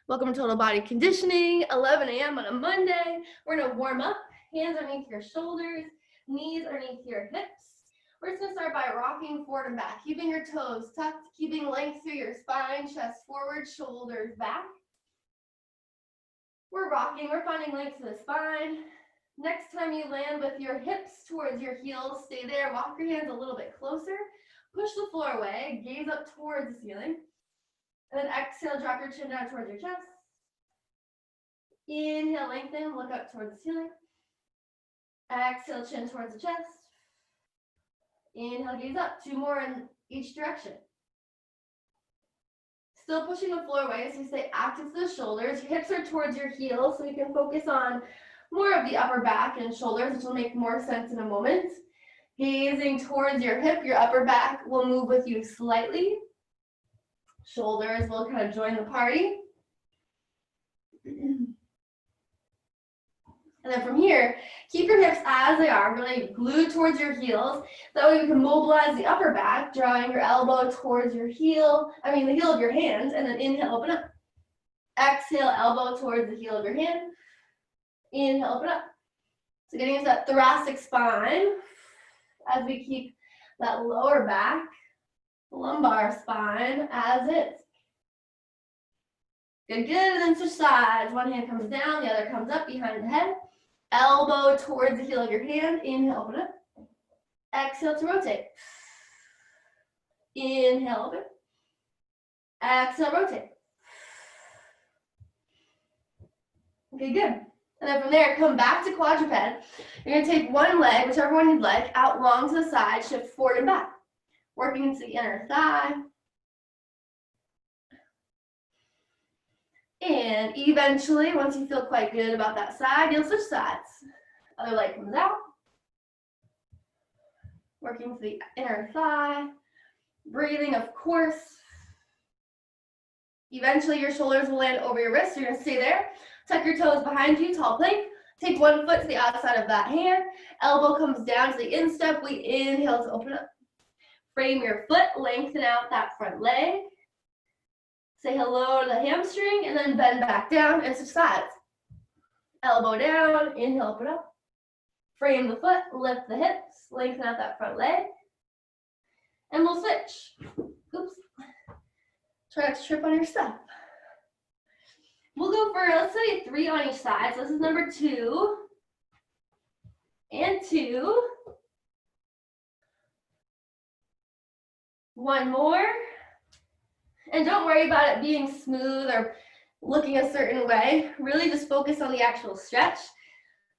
Welcome to Total Body Conditioning, 11 a.m. on a Monday. We're gonna warm up, hands underneath your shoulders, knees underneath your hips. We're just gonna start by rocking forward and back, keeping your toes tucked, keeping length through your spine, chest forward, shoulders back. We're rocking, we're finding length to the spine. Next time you land with your hips towards your heels, stay there, walk your hands a little bit closer, push the floor away, gaze up towards the ceiling. And then exhale, drop your chin down towards your chest. Inhale, lengthen, look up towards the ceiling. Exhale, chin towards the chest. Inhale, gaze up. 2 more in each direction. Still pushing the floor away, so you stay active to the shoulders. Your hips are towards your heels, so you can focus on more of the upper back and shoulders, which will make more sense in a moment. Gazing towards your hip, your upper back will move with you slightly. Shoulders will kind of join the party. And then from here, keep your hips as they are, really glued towards your heels. That way you can mobilize the upper back, drawing your elbow towards your heel, the heel of your hand, and then inhale, open up. Exhale, elbow towards the heel of your hand. Inhale, open up. So getting into that thoracic spine as we keep that lower back, lumbar spine as is. Good, good, and then switch sides. One hand comes down, the other comes up behind the head. Elbow towards the heel of your hand. Inhale, open up. Exhale to rotate. Inhale, open. Exhale, rotate. Okay, good. And then from there, come back to quadruped. You're gonna take one leg, whichever one you'd like, out long to the side, shift forward and back. Working into the inner thigh. And eventually, once you feel quite good about that side, you'll switch sides. Other leg comes out. Working to the inner thigh. Breathing, of course. Eventually, your shoulders will land over your wrists. You're gonna stay there. Tuck your toes behind you, tall plank. Take one foot to the outside of that hand. Elbow comes down to the instep. We inhale to open up. Frame your foot, lengthen out that front leg. Say hello to the hamstring, and then bend back down and switch sides. Elbow down, inhale, open up. Frame the foot, lift the hips, lengthen out that front leg. And we'll switch. Oops. Try not to trip on your step. We'll go for, let's say 3 on each side. So this is number 2. And 2. 1 more. And don't worry about it being smooth or looking a certain way. Really just focus on the actual stretch.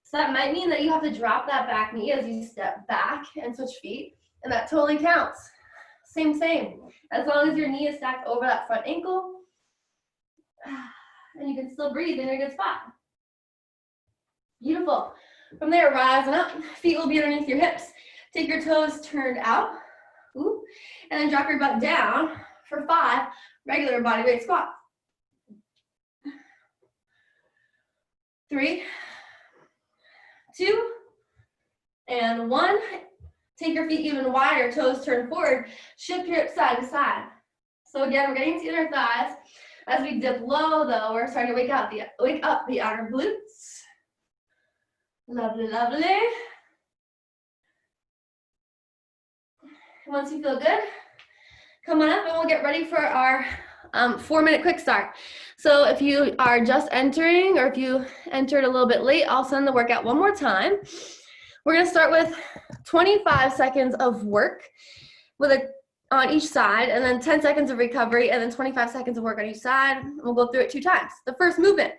So that might mean that you have to drop that back knee as you step back and switch feet. And that totally counts. Same. As long as your knee is stacked over that front ankle. And you can still breathe in a good spot. Beautiful. From there, rising up. Feet will be underneath your hips. Take your toes turned out. Ooh. And then drop your butt down for 5 regular body weight squats. 3, 2, and 1. Take your feet even wider, toes turned forward. Shift your hips side to side. So again, we're getting to inner thighs. As we dip low, though, we're starting to wake up the outer glutes. Lovely, lovely. Once you feel good, come on up and we'll get ready for our 4-minute quick start. So if you are just entering or if you entered a little bit late, I'll send the workout one more time. We're gonna start with 25 seconds of work on each side, and then 10 seconds of recovery, and then 25 seconds of work on each side. We'll go through it 2 times. The first movement,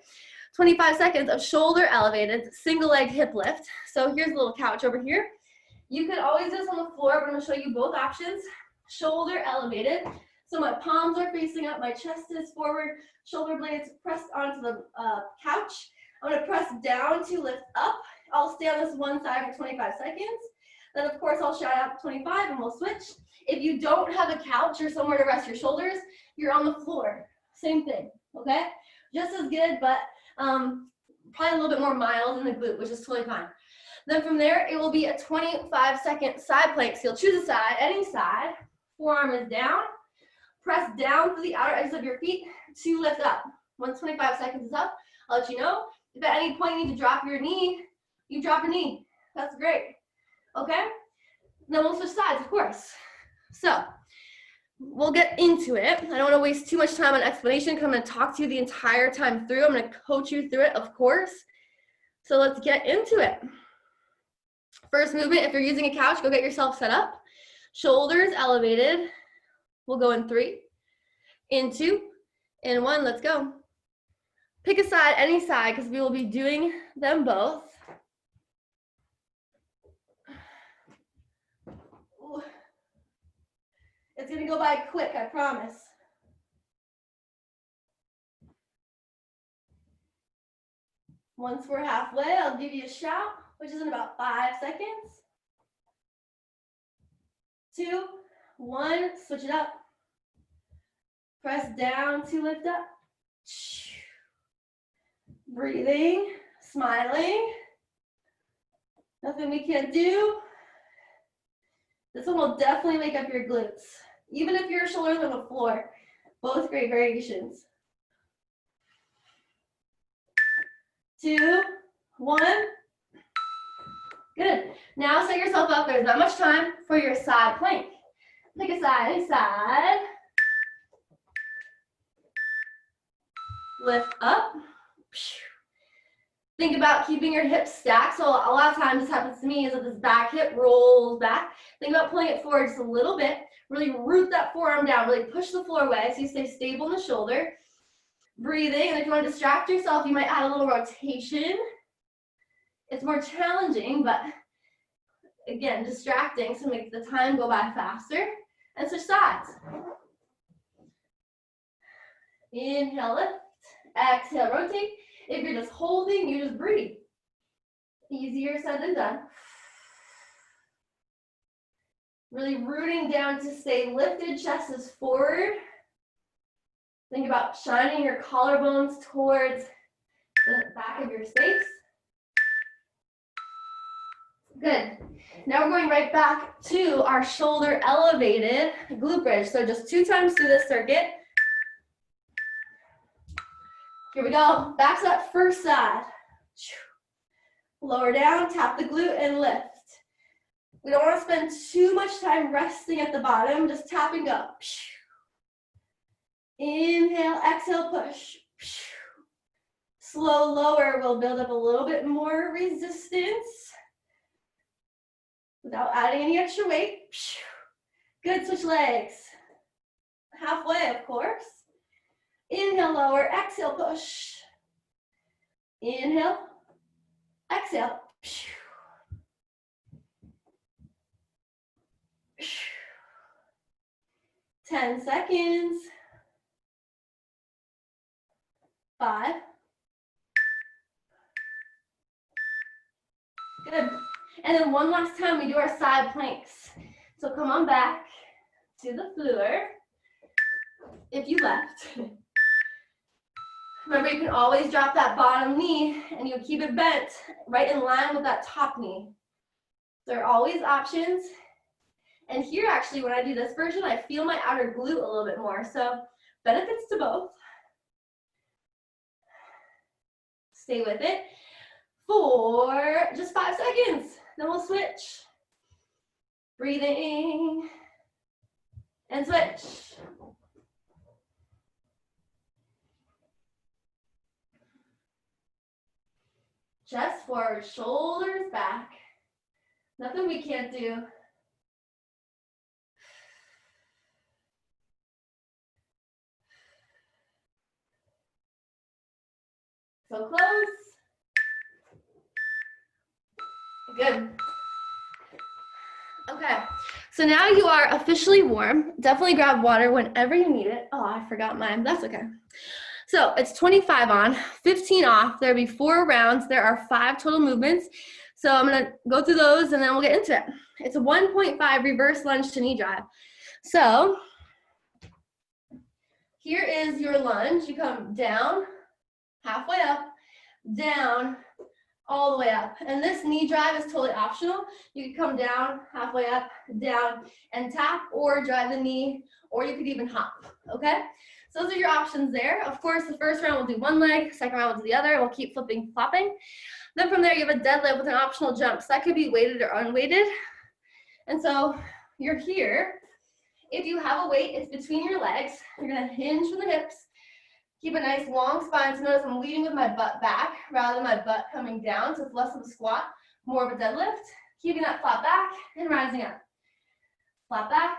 25 seconds of shoulder elevated, single leg hip lift. So here's a little couch over here. You could always do this on the floor, but I'm gonna show you both options. Shoulder elevated. So my palms are facing up, my chest is forward, shoulder blades pressed onto the couch. I'm gonna press down to lift up. I'll stay on this one side for 25 seconds. Then of course I'll shout out 25 and we'll switch. If you don't have a couch or somewhere to rest your shoulders, you're on the floor. Same thing, okay? Just as good, but probably a little bit more mild in the glute, which is totally fine. Then from there, it will be a 25-second side plank. So you'll choose a side, any side. Forearm is down. Press down through the outer edges of your feet to lift up. Once 25 seconds is up, I'll let you know. If at any point you need to drop your knee, you drop your knee. That's great. Okay? Then we'll switch sides, of course. So we'll get into it. I don't want to waste too much time on explanation because I'm going to talk to you the entire time through. I'm going to coach you through it, of course. So let's get into it. First movement, if you're using a couch, go get yourself set up. Shoulders elevated. We'll go in 3, in 2, in 1. Let's go. Pick a side, any side, because we will be doing them both. Ooh. It's going to go by quick, I promise. Once we're halfway, I'll give you a shout, which is in about 5 seconds. 2, 1, switch it up. Press down to lift up. Breathing, smiling. Nothing we can't do. This one will definitely wake up your glutes, even if your shoulders on the floor. Both great variations. 2, 1. Good. Now set yourself up. There's not much time for your side plank. Pick a side, any side. Lift up. Think about keeping your hips stacked. So a lot of times this happens to me is that this back hip rolls back. Think about pulling it forward just a little bit. Really root that forearm down. Really push the floor away so you stay stable in the shoulder. Breathing. And if you want to distract yourself, you might add a little rotation. It's more challenging, but again, distracting so make the time go by faster. And switch sides. Inhale, lift. Exhale, rotate. If you're just holding, you just breathe. Easier said than done. Really rooting down to stay lifted, chest is forward. Think about shining your collarbones towards the back of your space. Good. Now we're going right back to our shoulder elevated glute bridge. So just 2 times through this circuit. Here we go. Back to that first side. Lower down, tap the glute and lift. We don't want to spend too much time resting at the bottom. Just tap and go. Inhale, exhale, push. Slow lower will build up a little bit more resistance without adding any extra weight. Good, switch legs. Halfway, of course. Inhale, lower, exhale, push. Inhale, exhale. 10 seconds. 5. Good. And then one last time we do our side planks. So come on back to the floor if you left. Remember, you can always drop that bottom knee and you keep it bent right in line with that top knee. There are always options. And here, actually, when I do this version, I feel my outer glute a little bit more. So benefits to both. Stay with it for just 5 seconds. Then we'll switch. Breathing and switch. Chest forward, shoulders back. Nothing we can't do. So close. Good. Okay, so now you are officially warm. Definitely grab water whenever you need it. Oh, I forgot mine. That's okay. So it's 25 on, 15 off. There'll be 4 rounds. There are 5 total movements. So I'm going to go through those and then we'll get into it. It's a 1.5 reverse lunge to knee drive. So here is your lunge. You come down, halfway up, down, all the way up. And this knee drive is totally optional. You can come down, halfway up, down, and tap, or drive the knee, or you could even hop, okay? So those are your options there. Of course, the first round we'll do one leg, second round we'll do the other. We'll keep flipping, flopping. Then from there, you have a deadlift with an optional jump. So that could be weighted or unweighted. And so you're here. If you have a weight, it's between your legs. You're gonna hinge from the hips. Keep a nice long spine. So notice I'm leading with my butt back rather than my butt coming down. So it's less of a squat, more of a deadlift. Keeping that flat back and rising up. Flat back,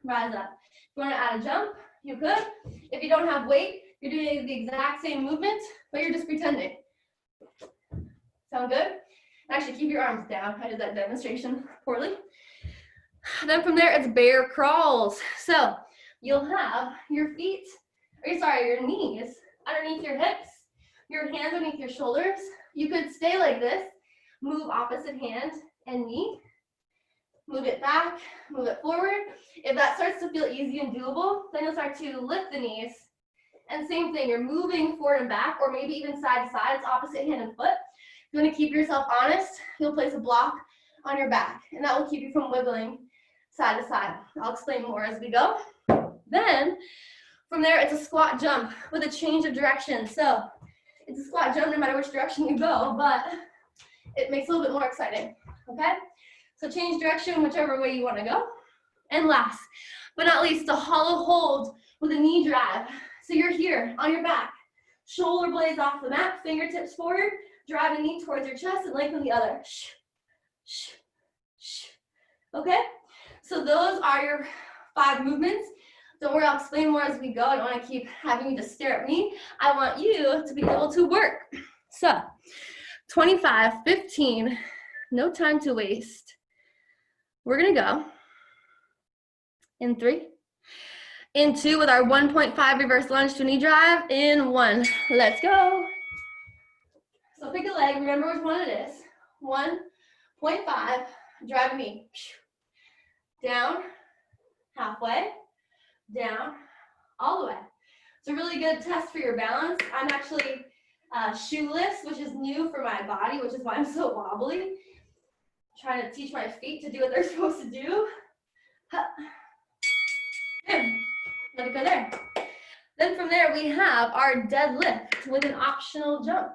rise up. If you want to add a jump, you could. If you don't have weight, you're doing the exact same movement, but you're just pretending. Sound good? Actually, keep your arms down. I did that demonstration poorly. Then from there, it's bear crawls. So you'll have your feet, your knees underneath your hips, your hands underneath your shoulders. You could stay like this, move opposite hand and knee, move it back, move it forward. If that starts to feel easy and doable, then you'll start to lift the knees. And same thing, you're moving forward and back, or maybe even side to side, it's opposite hand and foot. If you want to keep yourself honest, you'll place a block on your back, and that will keep you from wiggling side to side. I'll explain more as we go. Then, from there, it's a squat jump with a change of direction. So, it's a squat jump no matter which direction you go, but it makes it a little bit more exciting, okay? So change direction whichever way you want to go. And last but not least, the hollow hold with a knee drive. So you're here on your back, shoulder blades off the mat, fingertips forward, drive a knee towards your chest and lengthen the other. Okay? So those are your 5 movements. Don't worry, I'll explain more as we go. I don't want to keep having you just stare at me. I want you to be able to work. So 25, 15, no time to waste. We're gonna go in 3, in 2 with our 1.5 reverse lunge to knee drive, in 1. Let's go. So pick a leg, remember which one it is. 1.5, drive a knee. Down, halfway, down, all the way. It's a really good test for your balance. I'm actually shoeless, which is new for my body, which is why I'm so wobbly. Trying to teach my feet to do what they're supposed to do. Good. Let it go there. Then from there, we have our deadlift with an optional jump.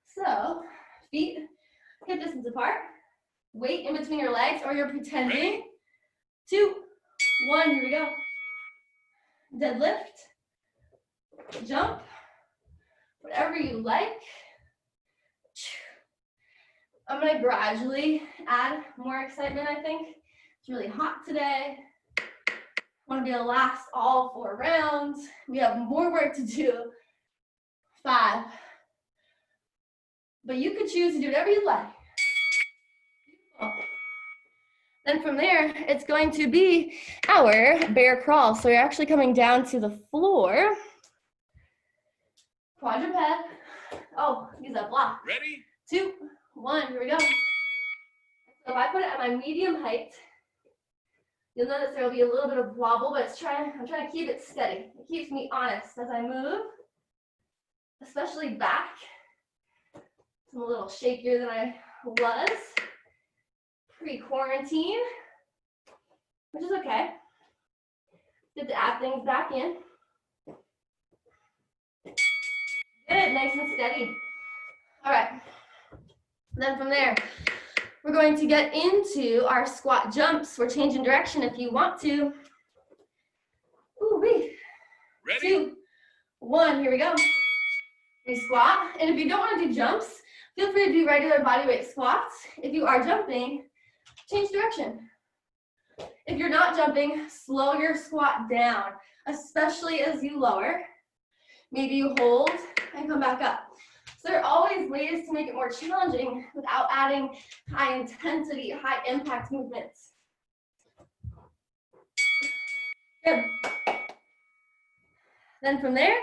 So, feet hip distance apart. Weight in between your legs, or you're pretending. 2, 1, here we go. Deadlift, jump, whatever you like. I'm gonna gradually add more excitement, I think. It's really hot today. I wanna be able to last all 4 rounds. We have more work to do. 5. But you could choose to do whatever you like. Then from there, it's going to be our bear crawl. So you're actually coming down to the floor. Quadruped. Oh, use that block. Ready? 2, 1, here we go. So if I put it at my medium height, you'll notice there will be a little bit of wobble, but I'm trying to keep it steady. It keeps me honest as I move, especially back. I'm a little shakier than I was pre-quarantine, which is okay. Good to add things back in. Good, nice and steady. All right. Then from there, we're going to get into our squat jumps. We're changing direction if you want to. Ooh-wee. Ready? 2, 1, here we go. We squat, and if you don't want to do jumps, feel free to do regular bodyweight squats. If you are jumping, change direction. If you're not jumping, slow your squat down, especially as you lower. Maybe you hold and come back up. So there are always ways to make it more challenging without adding high intensity, high impact movements. Good. Then from there,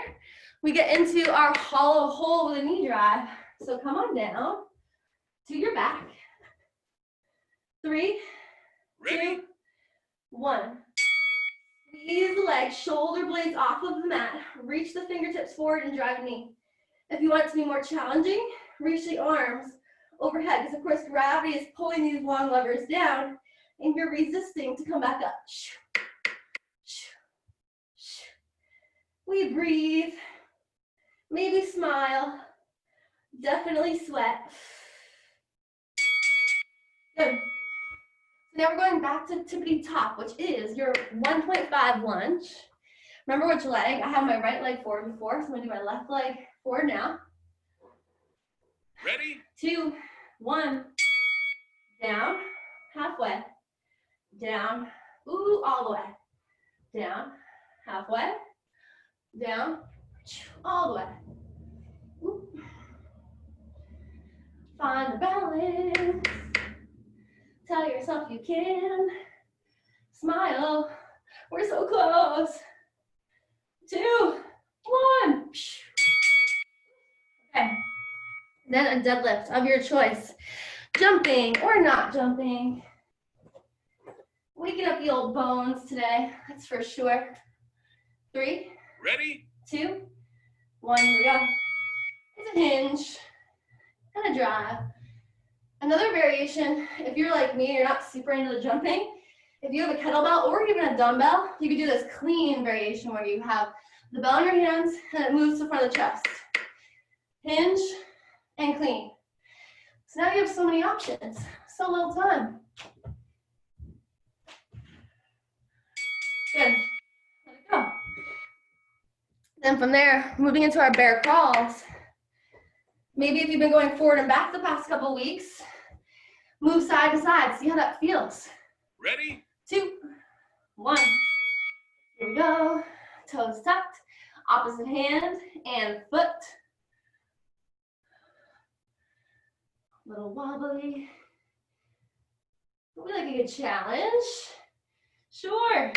we get into our hollow hold with a knee drive. So come on down to your back. 3, Ready? 2, 1. Squeeze the legs, shoulder blades off of the mat. Reach the fingertips forward and drive a knee. If you want it to be more challenging, reach the arms overhead, because of course gravity is pulling these long levers down and you're resisting to come back up. We breathe, maybe smile, definitely sweat. Good. Now we're going back to tippity top, which is your 1.5 lunge. Remember which leg? I have my right leg forward before, so I'm gonna do my left leg forward now. Ready? 2, 1, down, halfway, down, ooh, all the way, down, halfway, down, all the way. Ooh. Find the balance. Tell yourself you can. Smile. We're so close. 2, 1. Okay. Then a deadlift of your choice. Jumping or not jumping. Waking up the old bones today, that's for sure. 3. Ready? 2, 1, here we go. It's a hinge and a drive. Another variation, if you're like me, you're not super into the jumping, if you have a kettlebell or even a dumbbell, you can do this clean variation where you have the bell in your hands and it moves to the front of the chest. Hinge and clean. So now you have so many options, so little time. Good. Let it go. Then from there, moving into our bear crawls. Maybe if you've been going forward and back the past couple weeks, move side to side, see how that feels. Ready? 2, 1. Here we go. Toes tucked, opposite hand and foot. Little wobbly. We like a good challenge. Sure.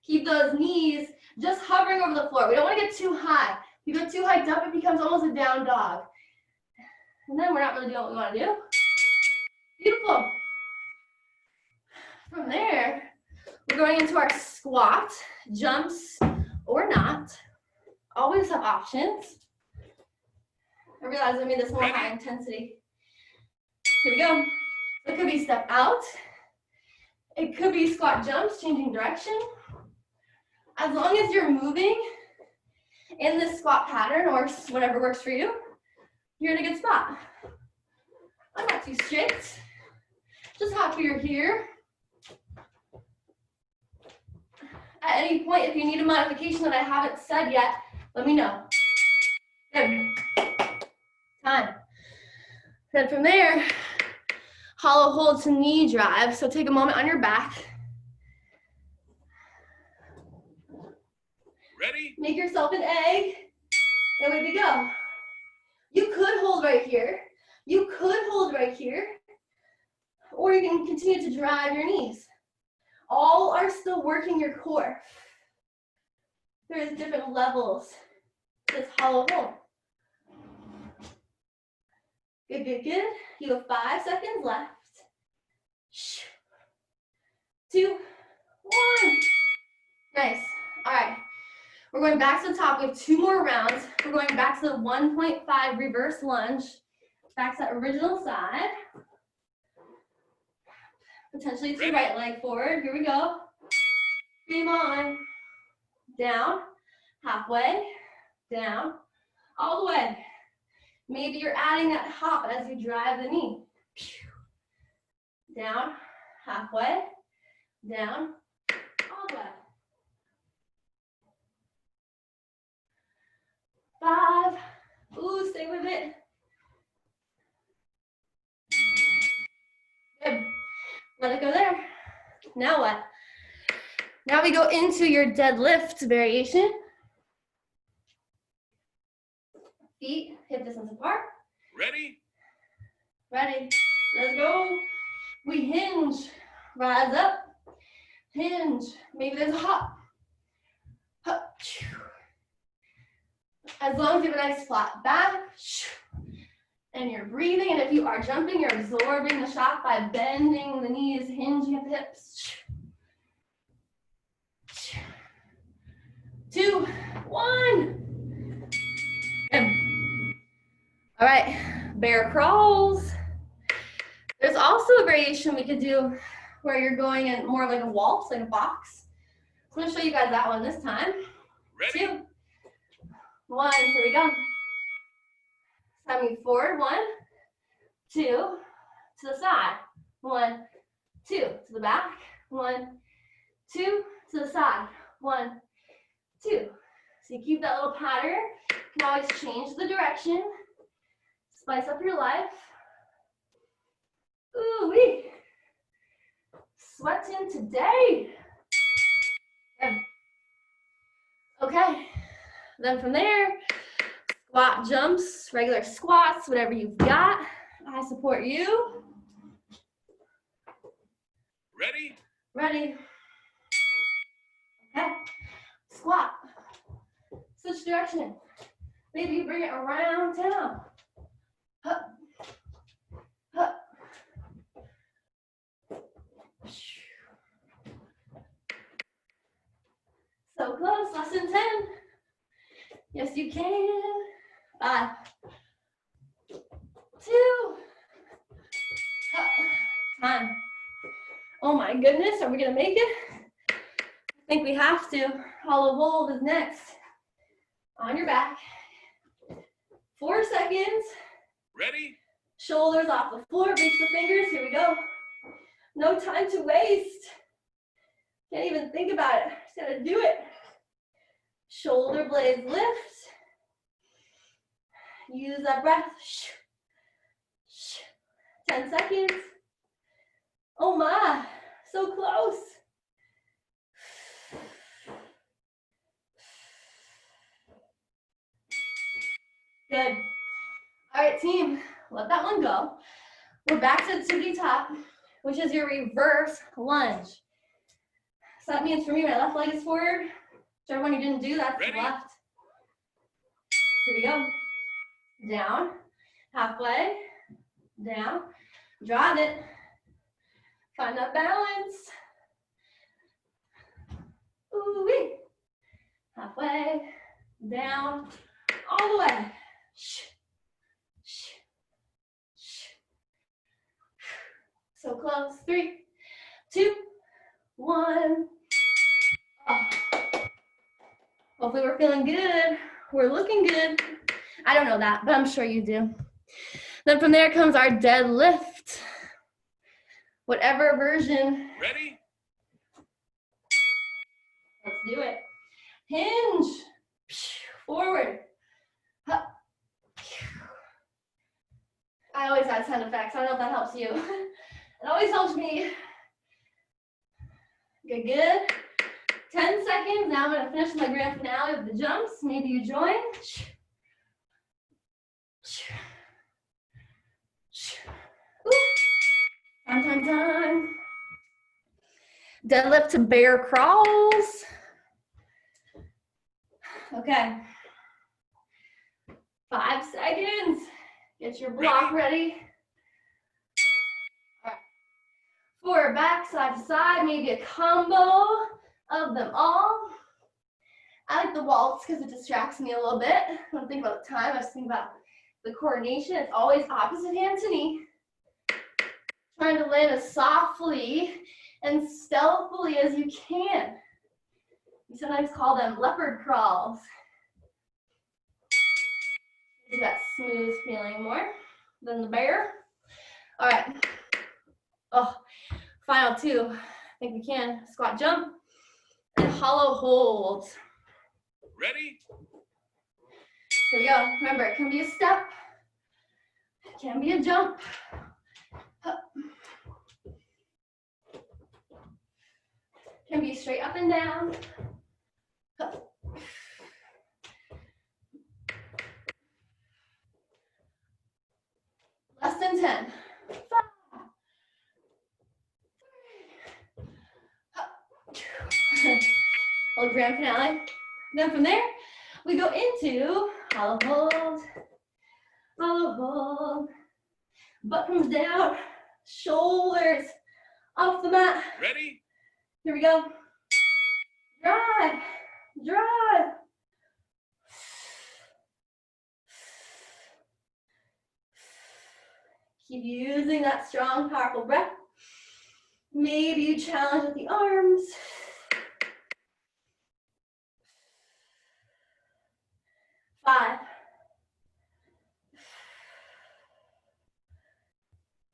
Keep those knees just hovering over the floor. We don't want to get too high. If you go too hiked up, it becomes almost a down dog. And then we're not really doing what we want to do. Beautiful. From there, we're going into our squat, jumps or not. Always have options. I realize I made this more high intensity. Here we go. It could be step out. It could be squat jumps, changing direction. As long as you're moving in this squat pattern or whatever works for you, you're in a good spot. I'm not too strict. Just happy you're here. At any point, if you need a modification that I haven't said yet, let me know. Good. Time. Then from there, hollow hold to knee drive. So take a moment on your back. Ready? Make yourself an egg, and away we go. You could hold right here. You could hold right here, or you can continue to drive your knees. All are still working your core. There's different levels to this hollow hold. Good, good, good. You have 5 seconds left. 2, 1. Nice. All right. We're going back to the top. We have 2 more rounds. We're going back to the 1.5 reverse lunge. Back to that original side. Potentially to right leg forward. Here we go. Beam on. Down. Halfway. Down. All the way. Maybe you're adding that hop as you drive the knee. Down. Halfway. Down. All the way. 5. Ooh, stay with it. Good. Let it go there. Now what? Now we go into your deadlift variation. Feet hip distance apart. Ready? Ready. Let's go. We hinge. Rise up. Hinge. Maybe there's a hop. Hop. As long as you have a nice flat back. And you're breathing, and if you are jumping, you're absorbing the shock by bending the knees, hinging at the hips. 2, 1. Good. All right, bear crawls. There's also a variation we could do where you're going in more like a waltz, like a box. So I'm gonna show you guys that one this time. Ready? 2, 1. Here we go. Coming forward. 1, 2, to the side. 1, 2, to the back. 1, 2, to the side. 1, 2. So you keep that little pattern. You can always change the direction. Spice up your life. Ooh wee. Sweating today. Good. Okay. Then from there, squat jumps, regular squats, whatever you've got. I support you. Ready? Ready. Okay. Squat. Switch direction. Maybe you bring it around town. Hup. Hup. So close, less than 10. Yes, you can. 5, 2. Hup. Time. Oh my goodness, are we gonna make it? I think we have to. Hollow hold is next. On your back. 4 seconds. Ready? Shoulders off the floor, reach the fingers. Here we go. No time to waste. Can't even think about it. Just gotta do it. Shoulder blades lift. Use that breath. 10 seconds. Oh my, so close. Good. All right, team, let that one go. We're back to the tippity top, which is your reverse lunge. So that means for me, my left leg is forward. Whichever one you didn't do, that's Ready? left. Here we go. Down, halfway, down, drive it. Find that balance. Ooh-wee. Halfway, down, all the way. So close. 3, 2, 1. Oh. Hopefully we're feeling good. We're looking good. I don't know that, but I'm sure you do. Then from there comes our deadlift. Whatever version. Ready? Let's do it. Hinge. Forward. I always add sound effects. I don't know if that helps you. It always helps me. Good, good. 10 seconds. Now I'm going to finish my grand finale with the jumps. Maybe you join. Time. Deadlift to bear crawls. Okay. 5 seconds. Get your block ready. All right. Forward, back, side to side. Maybe a combo of them all. I like the waltz because it distracts me a little bit. I don't think about the time. I just think about the coordination. It's always opposite hand to knee. Trying to land as softly and stealthily as you can. We sometimes call them leopard crawls. Get that smooth feeling more than the bear. All right. Oh, final 2. I think we can. Squat jump and hollow hold. Ready? Here we go. Remember, it can be a step. It can be a jump. Can be straight up and down. Less than 10. 5, 3. Little grand finale. Then from there, we go into hollow hold. Hollow hold. Butt comes down. Shoulders off the mat. Ready? Here we go. Drive. Drive. Keep using that strong, powerful breath. Maybe you challenge with the arms. 5.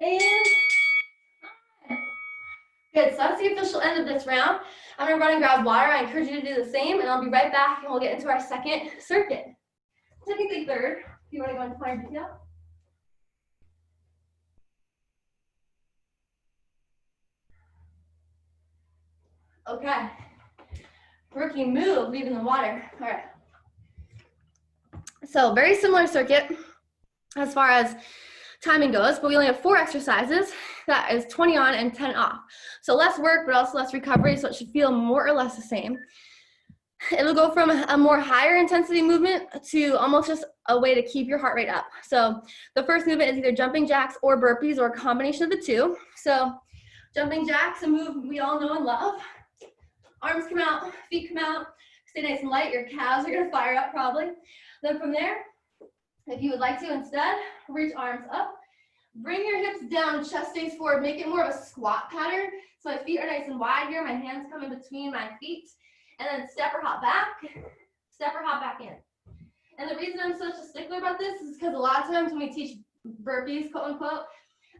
And good. So that's the official end of this round. I'm gonna run and grab water. I encourage you to do the same, and I'll be right back, and we'll get into our second circuit. Technically third, if you want to go into more detail. Okay. Rookie move, leaving the water. All right. So very similar circuit as far as timing goes, but we only have 4 exercises. That is 20 on and 10 off. So less work, but also less recovery, so it should feel more or less the same. It'll go from a more higher intensity movement to almost just a way to keep your heart rate up. So the first movement is either jumping jacks or burpees or a combination of the two. So jumping jacks, a move we all know and love. Arms come out, feet come out, stay nice and light. Your calves are gonna fire up probably. Then from there, if you would like to instead, reach arms up. Bring your hips down, chest stays forward, make it more of a squat pattern. So my feet are nice and wide here, my hands come in between my feet. And then step or hop back in. And the reason I'm such a stickler about this is because a lot of times when we teach burpees, quote unquote,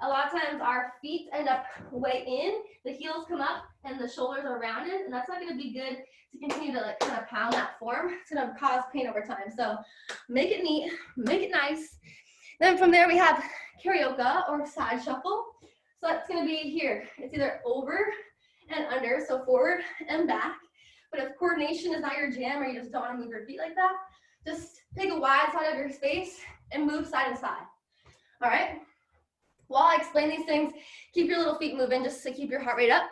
a lot of times our feet end up way in, the heels come up, and the shoulders are rounded, and that's not gonna be good to continue to like kind of pound that form. It's gonna cause pain over time. So make it neat, make it nice. Then from there we have karaoke or side shuffle. So that's gonna be here. It's either over and under, so forward and back. But if coordination is not your jam or you just don't want to move your feet like that, just take a wide side of your space and move side to side. All right? While I explain these things, keep your little feet moving just to keep your heart rate up.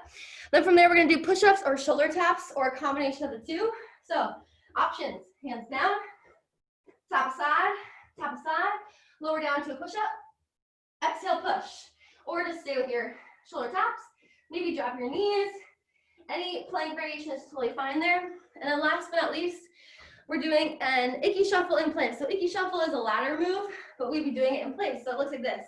Then from there, we're going to do push-ups or shoulder taps or a combination of the two. So options, hands down, tap aside, lower down to a push-up, exhale, push. Or just stay with your shoulder taps. Maybe drop your knees. Any plank variation is totally fine there. And then last but not least, we're doing an icky shuffle in place. So icky shuffle is a ladder move, but we'd be doing it in place. So it looks like this.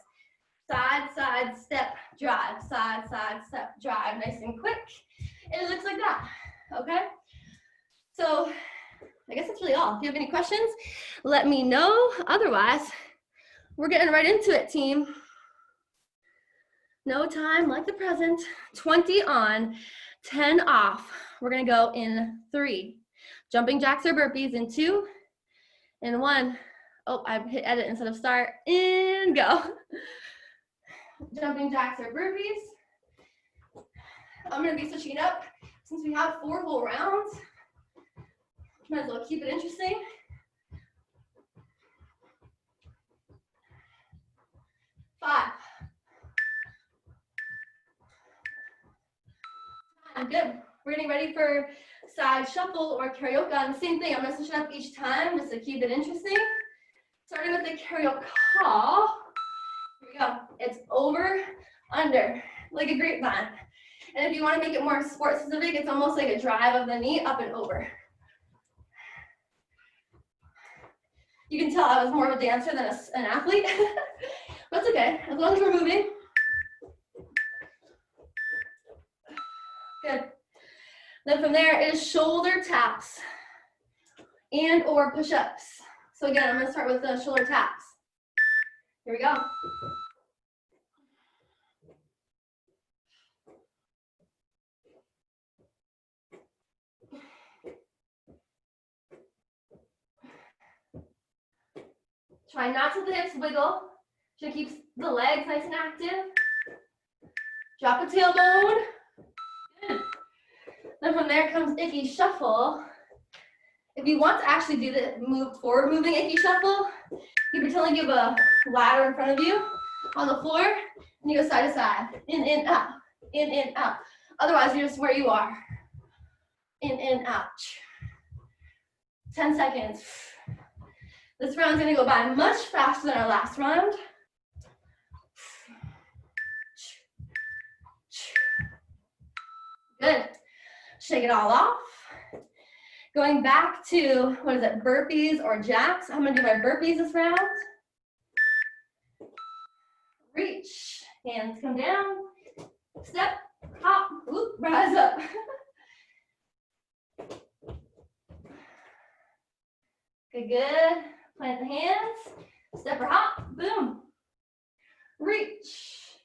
Side, side, step, drive. Side, side, step, drive. Nice and quick. And it looks like that, okay? So I guess that's really all. If you have any questions, let me know. Otherwise, we're getting right into it, team. No time like the present. 20 on, 10 off. We're gonna go in 3. Jumping jacks or burpees in 2, in 1. Oh, I hit edit instead of start, and go. Jumping jacks or burpees. I'm gonna be switching it up since we have 4 whole rounds. Might as well keep it interesting. Five. Good. We're getting ready for side shuffle or karaoke. And the same thing, I'm gonna switch it up each time just to keep it interesting. Starting with the karaoke. Here we go. It's over, under, like a grapevine. And if you want to make it more sport specific, it's almost like a drive of the knee up and over. You can tell I was more of a dancer than an athlete. That's okay, as long as we're moving. Good. Then from there is shoulder taps and or push-ups. So again, I'm going to start with the shoulder taps. Here we go. Try not to let the hips wiggle. Should keep the legs nice and active. Drop the tailbone. Good. Then from there comes icky shuffle. If you want to actually do the forward moving icky shuffle, you pretend like you have a ladder in front of you on the floor, and you go side to side, in, out, in, out. Otherwise, you're just where you are. In, out. 10 seconds. This round's gonna go by much faster than our last round. Good. Shake it all off. Going back to, what is it, burpees or jacks. I'm gonna do my burpees this round. Reach, hands come down, step, hop, whoop, rise up. Good, good. Plant the hands, step or hop, boom. Reach.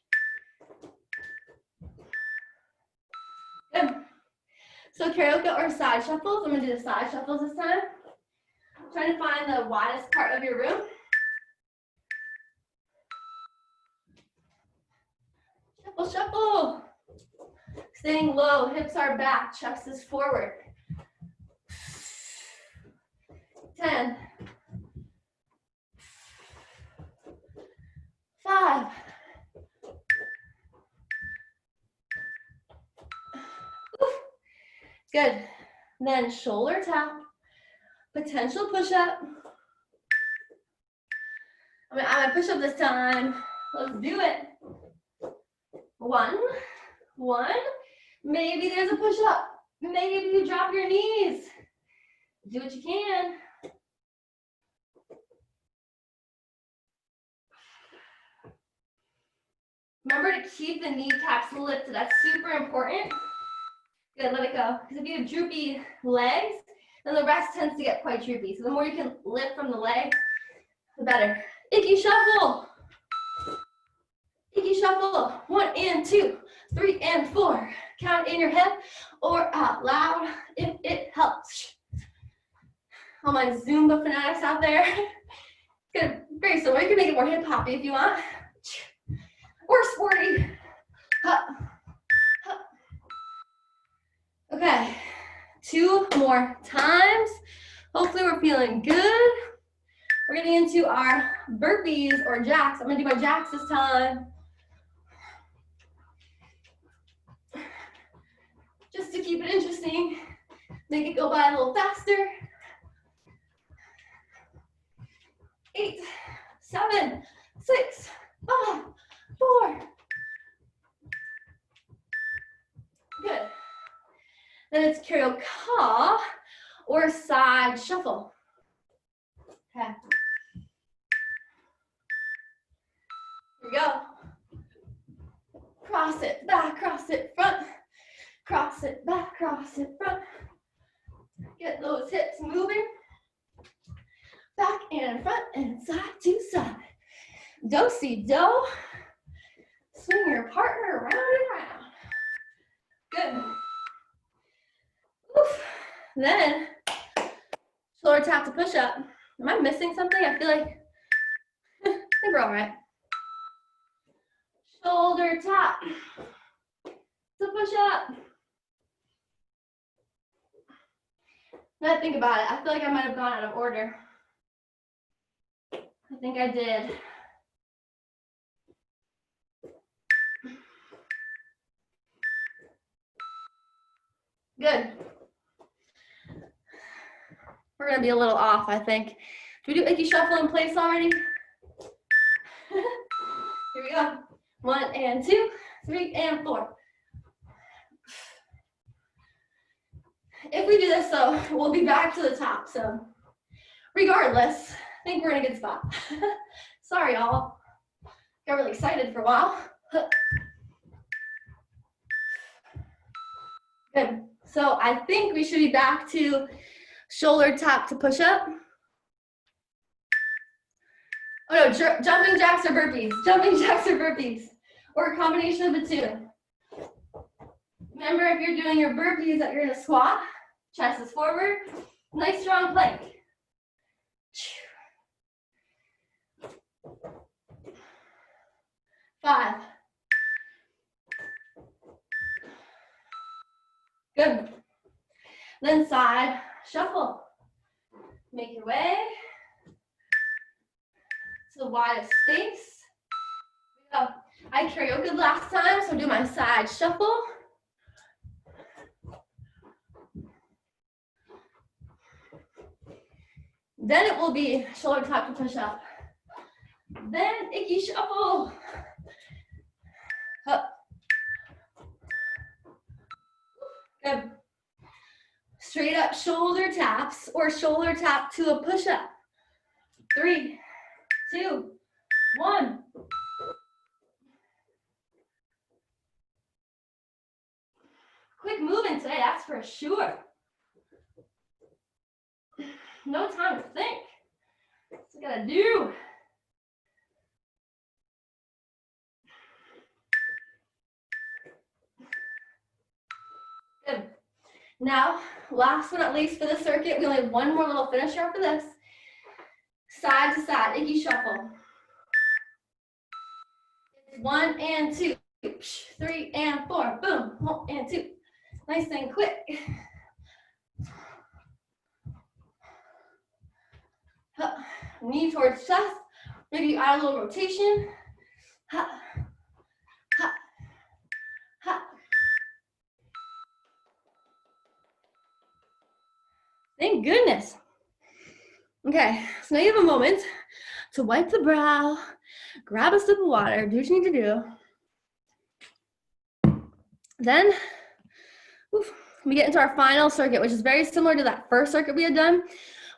Good. So karaoke or side shuffles. I'm gonna do the side shuffles this time. I'm trying to find the widest part of your room. Shuffle, shuffle. Staying low, hips are back, chest is forward. 10. 5. Good. Then shoulder tap, potential push-up. I'm gonna push up this time. Let's do it. 1. Maybe there's a push-up. Maybe you drop your knees. Do what you can. Remember to keep the kneecaps lifted. That's super important. Good, let it go. Because if you have droopy legs, then the rest tends to get quite droopy. So the more you can lift from the legs, the better. Icky shuffle. Icky shuffle. 1 and 2, 3 and 4. Count in your head or out loud if it helps. All my Zumba fanatics out there. Good, very similar. You can make it more hip hoppy if you want. Or sporty. Hup. Okay, 2 more times. Hopefully we're feeling good. We're getting into our burpees or jacks. I'm gonna do my jacks this time. Just to keep it interesting, make it go by a little faster. 8, 7, 6, 5, 4. Good. Then it's karaoke or side shuffle. Okay. Here we go. Cross it back, cross it front. Cross it back, cross it front. Get those hips moving. Back and front and side to side. Do-si-do. Swing your partner around and around. Good. Oof. Then, shoulder tap to push up. Am I missing something? I feel like, I think we're all right. Shoulder tap to push up. Now think about it. I feel like I might have gone out of order. I think I did. Good. We're gonna be a little off, I think. Do we do icky shuffle in place already? Here we go. 1 and 2, 3 and 4. If we do this though, we'll be back to the top. So regardless, I think we're in a good spot. Sorry, y'all. Got really excited for a while. Good. So I think we should be back to shoulder tap to push up. Oh no, jumping jacks or burpees. Jumping jacks or burpees. Or a combination of the two. Remember, if you're doing your burpees that you're in a squat, chest is forward, nice strong plank. 5. Good. Then side shuffle. Make your way to the widest space. Here we go. I karaoke last time, so do my side shuffle. Then it will be shoulder tap to push up. Then icky shuffle. Up. Good. Straight up shoulder taps or shoulder tap to a push up. 3, 2, 1. Quick moving today, that's for sure. No time to think. gotta do. Good. Now, last but not least for the circuit, we only have one more little finisher after this. Side to side, Iggy shuffle. 1 and 2, 3 and 4, boom, 1 and 2. Nice and quick. Knee towards chest. Maybe you add a little rotation. Ha, ha, ha. Thank goodness. Okay, so now you have a moment to wipe the brow, grab a sip of water, do what you need to do. Then, we get into our final circuit, which is very similar to that first circuit we had done,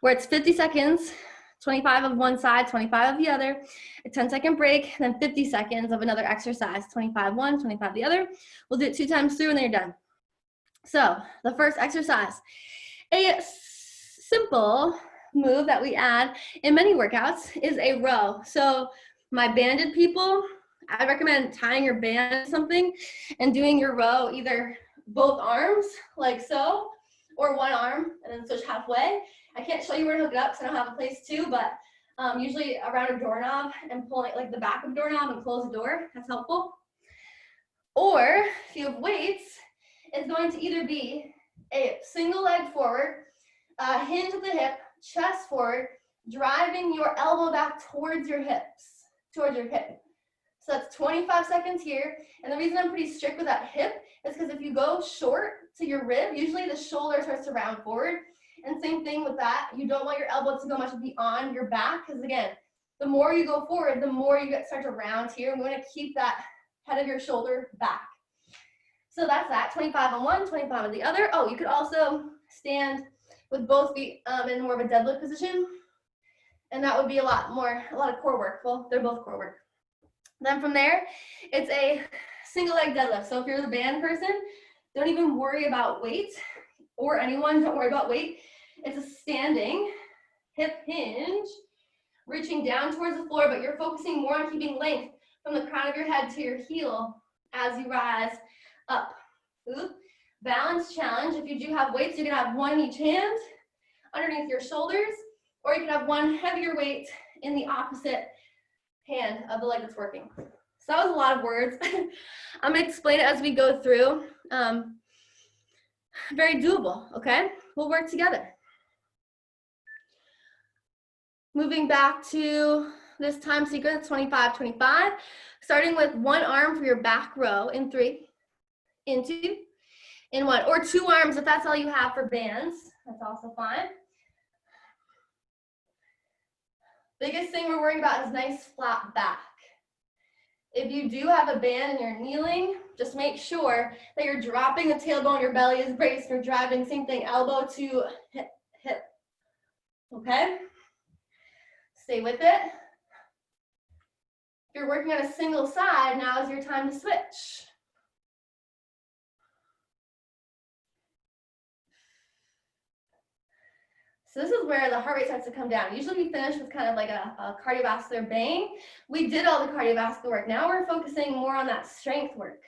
where it's 50 seconds, 25 of one side, 25 of the other, a 10-second break, then 50 seconds of another exercise, 25 one, 25 the other. We'll do it 2 times through and then you're done. So the first exercise, a simple move that we add in many workouts is a row. So my banded people, I recommend tying your band to something and doing your row either both arms like so, or one arm and then switch halfway. I can't show you where to hook it up because I don't have a place to, but usually around a doorknob and pulling like the back of the doorknob and close the door, that's helpful. Or if you have weights, it's going to either be a single leg forward, hinge at the hip, chest forward, driving your elbow back towards your hips, towards your hip. So that's 25 seconds here. And the reason I'm pretty strict with that hip is because if you go short to your rib, usually the shoulder starts to round forward. And same thing with that. You don't want your elbow to go much beyond your back because again, the more you go forward, the more you start to round here. And we want to keep that head of your shoulder back. So that's that, 25 on one, 25 on the other. Oh, you could also stand with both feet in more of a deadlift position. And that would be a lot of core work. Well, they're both core work. Then from there, it's a single leg deadlift. So if you're the band person, don't even worry about weight, or anyone, don't worry about weight. It's a standing hip hinge, reaching down towards the floor, but you're focusing more on keeping length from the crown of your head to your heel as you rise up. Ooh. Balance challenge. If you do have weights, you can have one in each hand underneath your shoulders, or you can have one heavier weight in the opposite hand of the leg that's working. So that was a lot of words. I'm gonna explain it as we go through. Very doable, okay? We'll work together. Moving back to this time sequence, 25, 25, starting with one arm for your back row in 3, in 2, in 1, or 2 arms if that's all you have for bands, that's also fine. Biggest thing we're worrying about is nice flat back. If you do have a band and you're kneeling, just make sure that you're dropping the tailbone, your belly is braced, you're driving, same thing, elbow to hip, hip, okay? Stay with it. If you're working on a single side, now is your time to switch. So this is where the heart rate starts to come down. Usually we finish with kind of like a cardiovascular bang. We did all the cardiovascular work. Now we're focusing more on that strength work.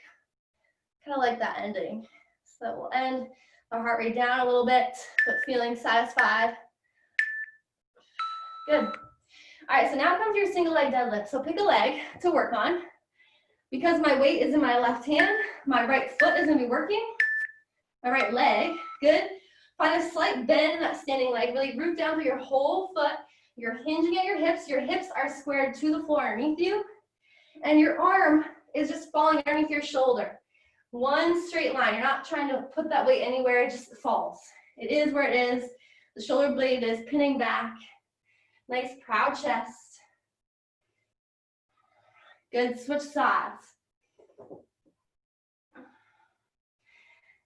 Kind of like that ending. So we'll end our heart rate down a little bit, but feeling satisfied. Good. All right, so now comes your single leg deadlift. So pick a leg to work on. Because my weight is in my left hand, my right foot is gonna be working. My right leg, good. Find a slight bend in that standing leg. Really root down through your whole foot. You're hinging at your hips. Your hips are squared to the floor underneath you. And your arm is just falling underneath your shoulder. One straight line. You're not trying to put that weight anywhere. It just falls. It is where it is. The shoulder blade is pinning back. Nice proud chest. Good, switch sides.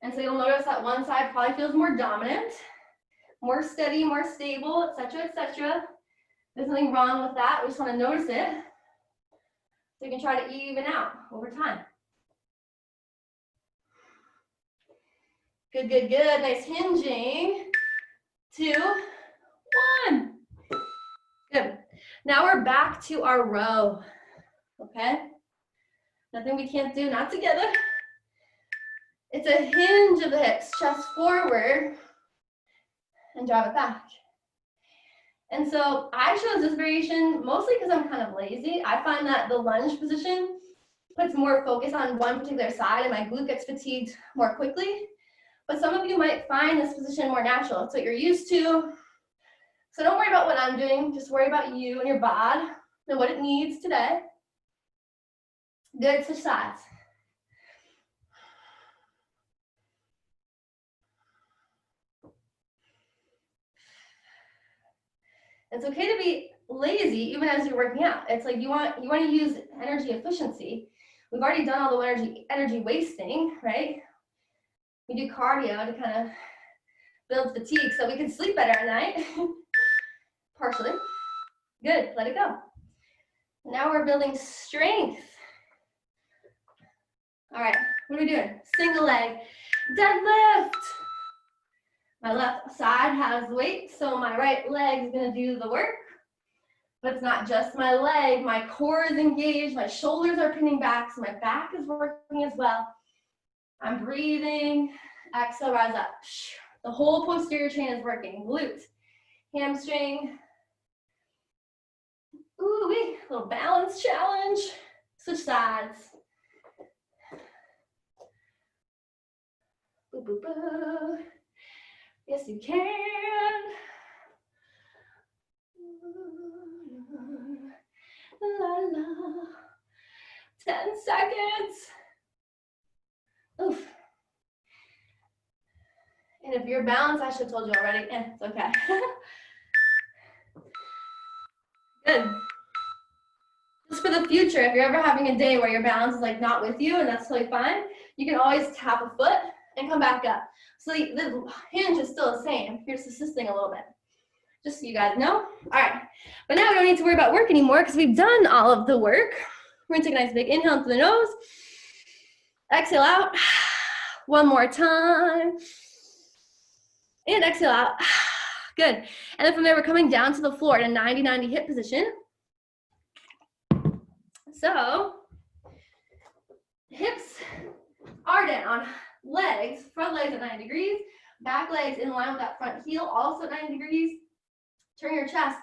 And so you'll notice that one side probably feels more dominant, more steady, more stable, etc., etc. There's nothing wrong with that. We just want to notice it so you can try to even out over time. Good, good, good. Nice hinging. 2, 1. Good. Now we're back to our row, okay? Nothing we can't do, not together. It's a hinge of the hips, chest forward, and drive it back. And so I chose this variation mostly because I'm kind of lazy. I find that the lunge position puts more focus on one particular side and my glute gets fatigued more quickly. But some of you might find this position more natural. It's what you're used to. So don't worry about what I'm doing. Just worry about you and your bod and what it needs today. Good, switch sides. It's okay to be lazy even as you're working out. It's like you want to use energy efficiency. We've already done all the energy wasting, right? We do cardio to kind of build fatigue so we can sleep better at night. Partially. Good, let it go. Now we're building strength. All right, what are we doing? Single leg, deadlift. My left side has weight, so my right leg is gonna do the work. But it's not just my leg, my core is engaged, my shoulders are pinning back, so my back is working as well. I'm breathing, exhale, rise up. The whole posterior chain is working. Glute, hamstring. Ooh, wee, little balance challenge. Switch sides. Boo, boo, boo. Yes, you can. La, la. 10 seconds. Oof. And if you're balanced, I should have told you already. It's okay. Good. Just for the future, if you're ever having a day where your balance is like not with you, and that's totally fine, you can always tap a foot and come back up. So the hinge is still the same. You're just assisting a little bit. Just so you guys know. All right. But now we don't need to worry about work anymore because we've done all of the work. We're going to take a nice big inhale through the nose. Exhale out. One more time. And exhale out. Good. And then from there, we're coming down to the floor in a 90-90 hip position. So hips are down. Legs, front legs at 90 degrees. Back legs in line with that front heel, also at 90 degrees. Turn your chest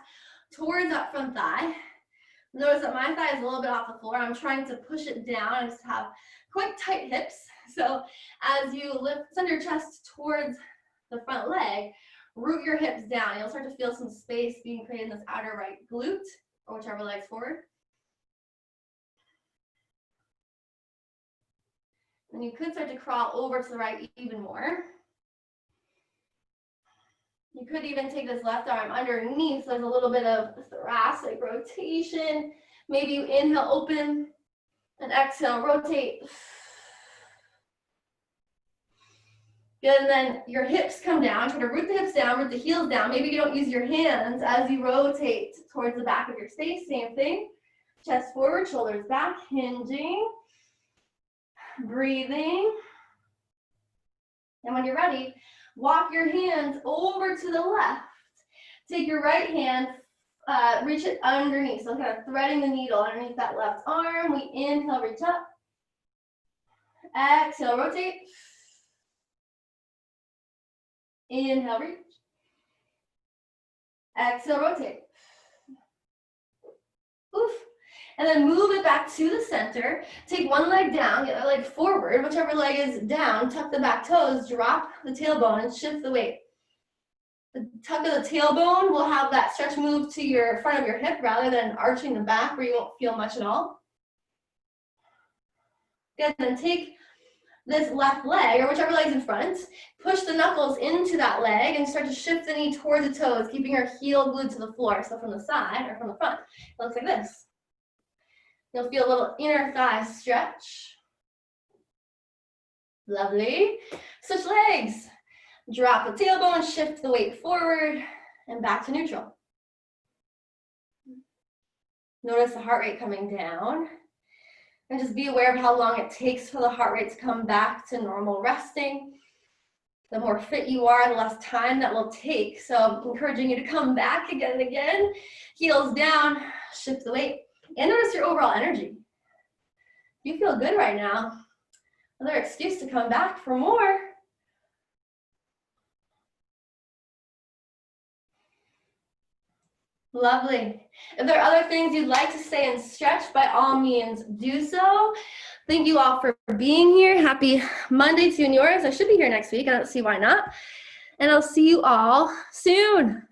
towards that front thigh. Notice that my thigh is a little bit off the floor. I'm trying to push it down. I just have quite tight hips. So as you send your chest towards the front leg, root your hips down. You'll start to feel some space being created in this outer right glute, or whichever leg's forward. And you could start to crawl over to the right even more. You could even take this left arm underneath, so there's a little bit of thoracic rotation. Maybe you inhale, open, and exhale, rotate. Good, and then your hips come down. Try to root the hips down, root the heels down. Maybe you don't use your hands as you rotate towards the back of your space. Same thing. Chest forward, shoulders back, hinging. Breathing. And when you're ready, walk your hands over to the left. Take your right hand, reach it underneath. So kind of threading the needle underneath that left arm. We inhale, reach up. Exhale, rotate. Inhale, reach. Exhale, rotate. Oof. And then move it back to the center. Take one leg down, the other leg forward. Whichever leg is down, tuck the back toes, drop the tailbone, and shift the weight. The tuck of the tailbone will have that stretch move to your front of your hip rather than arching the back where you won't feel much at all. Good, and then take this left leg, or whichever leg's in front, push the knuckles into that leg and start to shift the knee towards the toes, keeping your heel glued to the floor. So from the side or from the front, it looks like this. You'll feel a little inner thigh stretch. Lovely. Switch legs. Drop the tailbone, shift the weight forward, and back to neutral. Notice the heart rate coming down. And just be aware of how long it takes for the heart rate to come back to normal resting. The more fit you are, the less time that will take. So encouraging you to come back again and again, heels down, shift the weight, and notice your overall energy. You feel good right now. Another excuse to come back for more. Lovely. If there are other things you'd like to say and stretch, by all means do so. Thank you all for being here. Happy Monday to you and yours. I should be here next week. I don't see why not. And I'll see you all soon.